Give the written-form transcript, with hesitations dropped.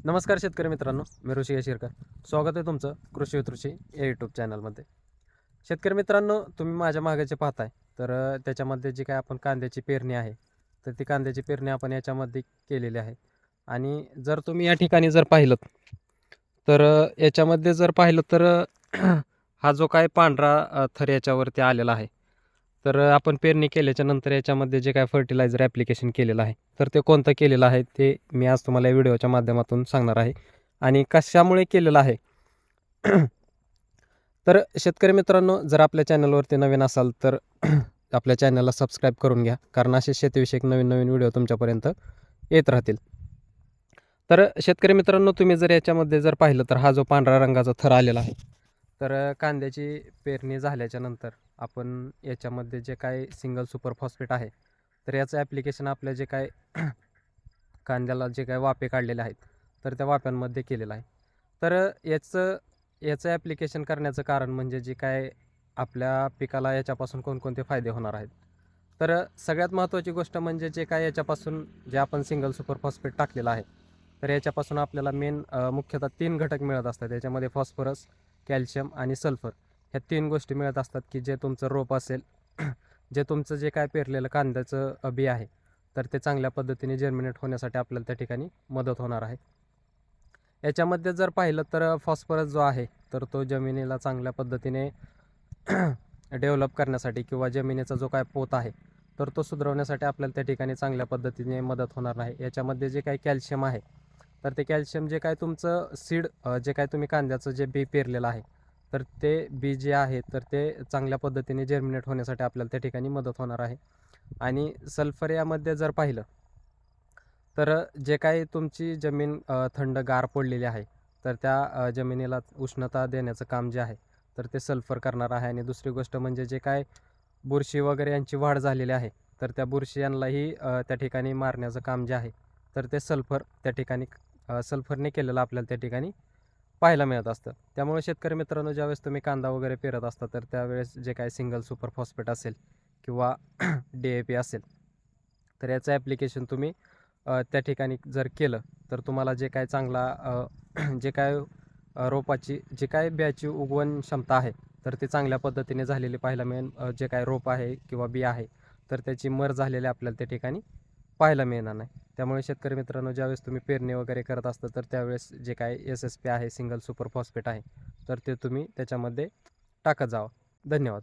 नमस्कार शेतकरी मित्रांनो, मी ऋषिकेश शिरकर. स्वागत आहे तुमचं कृषी with ऋषी या यूट्यूब चॅनलमध्ये. शेतकरी मित्रांनो, तुम्ही माझ्या मागे पाहताय तर त्याच्यामध्ये जी काय आपण कांद्याची पेरणी आहे, तर ती कांद्याची पेरणी आपण याच्यामध्ये केलेली आहे. आणि जर तुम्ही या ठिकाणी जर पाहिलं तर याच्यामध्ये जर पाहिलं तर हा जो काय पांढरा थर याच्यावरती आलेला आहे, तर आपण पेरणी केल्याच्या नंतर याच्यामध्ये जे काय फर्टिलायझर ॲप्लिकेशन केलेलं आहे, तर ते कोणतं केलेलं आहे ते मी आज तुम्हाला या व्हिडिओच्या माध्यमातून सांगणार आहे. आणि कशामुळे केलेलं आहे तर शेतकरी मित्रांनो, जर आपल्या चॅनलवरती नवीन असाल तर आपल्या चॅनलला सबस्क्राईब करून घ्या, कारण असे शेतीविषयक नवीन नवीन व्हिडिओ तुमच्यापर्यंत येत राहतील. तर शेतकरी मित्रांनो, तुम्ही जर याच्यामध्ये जर पाहिलं तर हा जो पांढऱ्या रंगाचा थर आलेला आहे, तर कांद्याची पेरणी झाल्याच्या नंतर आपण याच्यामध्ये जे काय सिंगल सुपर फॉस्फेट आहे, तर याचं ॲप्लिकेशन आपल्या जे काय कांद्याला जे काय वाफे काढलेले आहेत, तर त्या वाफ्यांमध्ये केलेलं आहे. तर याचं ॲप्लिकेशन करण्याचं कारण म्हणजे जे काय आपल्या पिकाला याच्यापासून कोणकोणते फायदे होणार आहेत. तर सगळ्यात महत्त्वाची गोष्ट म्हणजे जे काय याच्यापासून जे आपण सिंगल सुपर फॉस्फेट टाकलेलं आहे, तर याच्यापासून आपल्याला मुख्यतः 3 घटक मिळत असतात. याच्यामध्ये फॉस्फरस, कॅल्शियम आणि सल्फर ह्या 3 गोष्टी मिळत असतात, की जे तुमचं रोप असेल जे तुमचं जे काय पेरलेलं कांद्याचं बी आहे, तर ते चांगल्या पद्धतीने जर्मिनेट होण्यासाठी आपल्याला त्या ठिकाणी मदत होणार आहे. याच्यामध्ये जर पाहिलं तर फॉस्फरस जो आहे, तर तो जमिनीला चांगल्या पद्धतीने डेव्हलप करण्यासाठी किंवा जमिनीचा जो काय पोत आहे, तर तो सुधारवण्यासाठी आपल्याला त्या ठिकाणी चांगल्या पद्धतीने मदत होणार आहे. याच्यामध्ये जे काही कॅल्शियम आहे, तर ते कॅल्शियम जे काय तुमचं सीड जे काय तुम्ही कांद्याचं जे बी पेरलेलं आहे, तर ते बी जे आहे, तर ते चांगल्या पद्धतीने जर्मिनेट होण्यासाठी आपल्याला त्या ठिकाणी मदत होणार आहे. आणि सल्फर यामध्ये जर पाहिलं तर जे काही तुमची जमीन थंडगार पडलेली आहे, तर त्या जमिनीला उष्णता देण्याचं काम जे आहे, तर ते सल्फर करणार आहे. आणि दुसरी गोष्ट म्हणजे जे काय बुरशी वगैरे यांची वाढ झालेली आहे, तर त्या बुरशी यांनाही त्या ठिकाणी मारण्याचं काम जे आहे, तर ते सल्फर त्या ठिकाणी सल्फरने केलेलं आपल्याला त्या ठिकाणी पाहायला मिळत असतं. त्यामुळे शेतकरी मित्रांनो, ज्यावेळेस तुम्ही कांदा वगैरे पेरत असता, तर त्यावेळेस जे काही सिंगल सुपर फॉस्फेट असेल किंवा DAP असेल, तर याचं ॲप्लिकेशन तुम्ही त्या ठिकाणी जर केलं, तर तुम्हाला जे काय चांगला जे काय रोपाची जे काय बियाची उगवण क्षमता आहे, तर ती चांगल्या पद्धतीने झालेली पाहायला मिळेल. जे काय रोप आहे किंवा बी आहे, तर त्याची मर झालेली आपल्याला त्या ठिकाणी पाहायला मिळणार नाही. त्यामुळे शेतकरी मित्रांनो, ज्यावेळेस तुम्ही पेरणी वगैरे करत असता, तर त्यावेळेस जे काय SSP आहे, सिंगल सुपर फॉस्फेट आहे, तर ते तुम्ही त्याच्यामध्ये टाकत जावं. धन्यवाद.